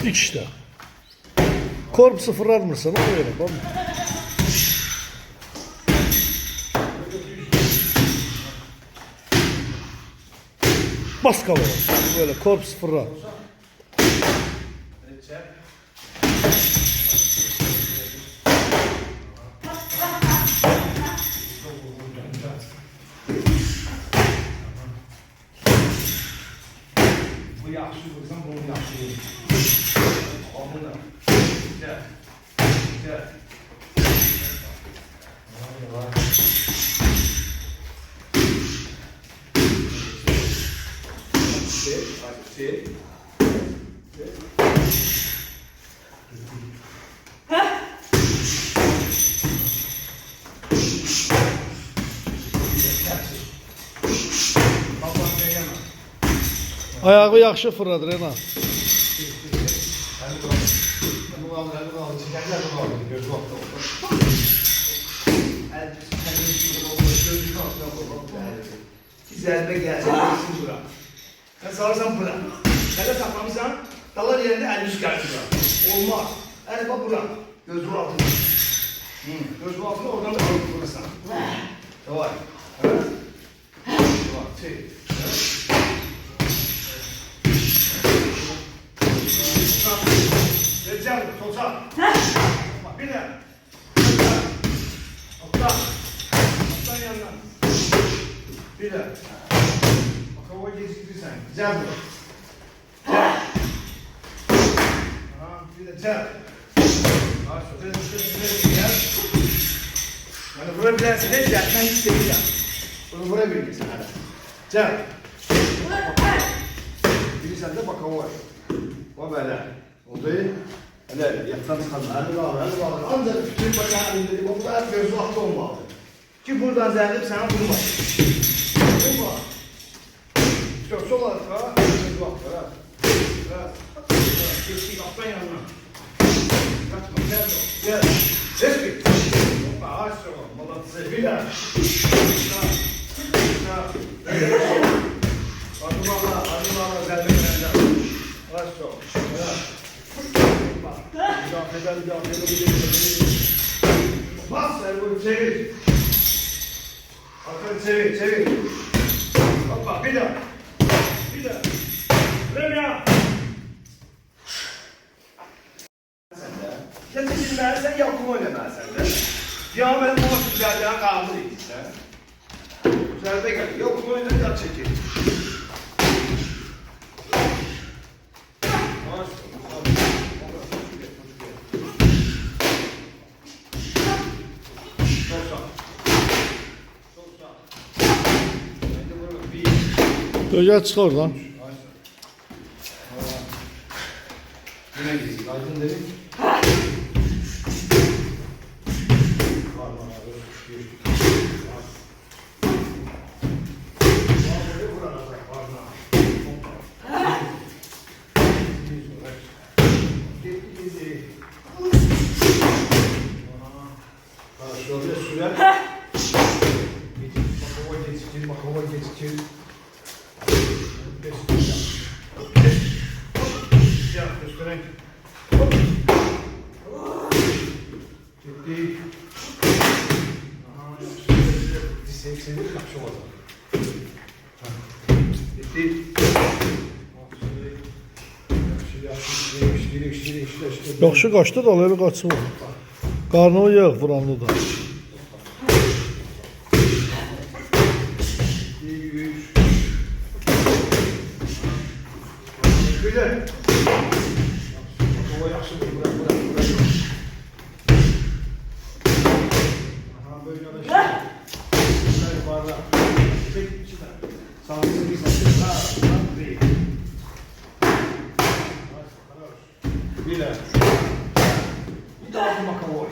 Dik işte. Korp sıfırlanmırsan ona göre. Tamam mı? Bas kavga. Böyle korp sıfırlan. Bu yaxşı vursan bunu yaxşı vurur. Alnına. Gel. Gel. Ayağı yaxşı fırladır Renan. Zərbə gəlsin, gəlsin bura. Sən sarırsan bura. Nədə saxlamısan, dalar yerində əlini çıxartırsan. Olmaz. Əli bax bura. Gözünün altına. Gözünün altına oradan da alıp vurursan. Davay. Davay, çek. Recep, solça. Bir de. Alttan. Alttan yandan. Bir de. Bak hava geciktirsen. Güzel bu. Gel. Bir de gel. Bak şöyle gel. Yani vurabilirsin. Hiç yapman hiç değil ya. Bunu vurabilirsin hala. Gel. Bilirsen de bak hava var. O böyle. O değil. Hele yattan çıkalım. Hadi bağlı. Ancak bütün bacağını dedim. O kadar gözü altı olmalı. Ki buradan zerlip sana vurma. Vurma. İşte sol arka. Gözü altı. Biraz. Geçtik alttan yanına. Kaçma. Gel. Eski. Hoppa. Aç sonra. Malatsı. Bir daha. Adım Allah. Zerlip vereceğim. Aç sonra. Müdafeden. Bas servoyu çevir. Arkanı çevir. Hoppa bir daha. Buraya. Sen de. Sen çekilmezsen yakın oynamazsan de. Ya benim bu güzelliğe kaldı işte. Güzelde gel. Yakın oynayınca çekil. Gel çık oradan. Yine gitsin. Aydın dedim. Şöyle sürer. Bakova geçir. Ya göstereyim. Gitti. Seni kapşam o zaman. Gitti. Yaxşı qaçdı da elə qaçsın. Qarnını yığ vuranlı da. Güzel. Hava yaxşı bırak. Aha böyle yanaşır. Şurada yukarıda. Çek içine. Sağlıklı bir saçı. Bir de. Bir daha bir makavoy.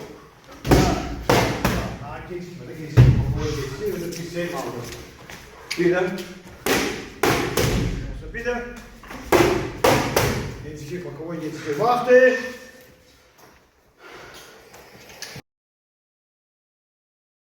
Daha geçmedi. Makavoy geçti. Öyle bir şey kaldı. Bir de. Bir de. Geçecek makavoy geçecek. Vakti.